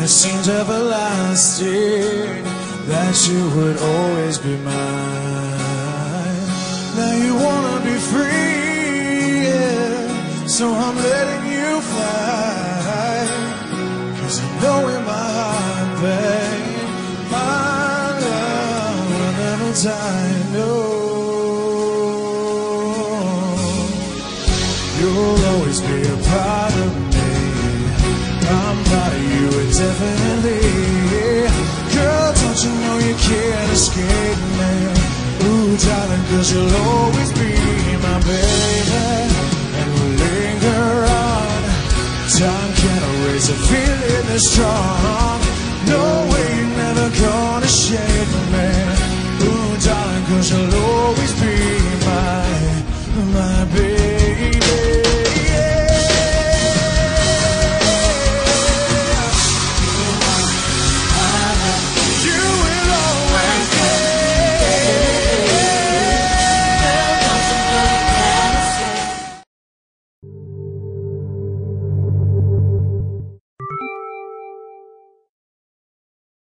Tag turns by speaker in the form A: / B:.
A: and it seems everlasting that you would always be mine. Now you wanna be free, yeah, so I'm letting you fly. 'Cause you know in my heart, babe, my love will never die, no. You'll always be a part of me. I'm proud of you, definitely. Girl, don't you know you can't escape me? Ooh, darling, 'cause you'll always be my baby. And we'll linger on. Time can't erase a feeling that's strong. No way you're never gonna shake me. Ooh, darling, 'cause you'll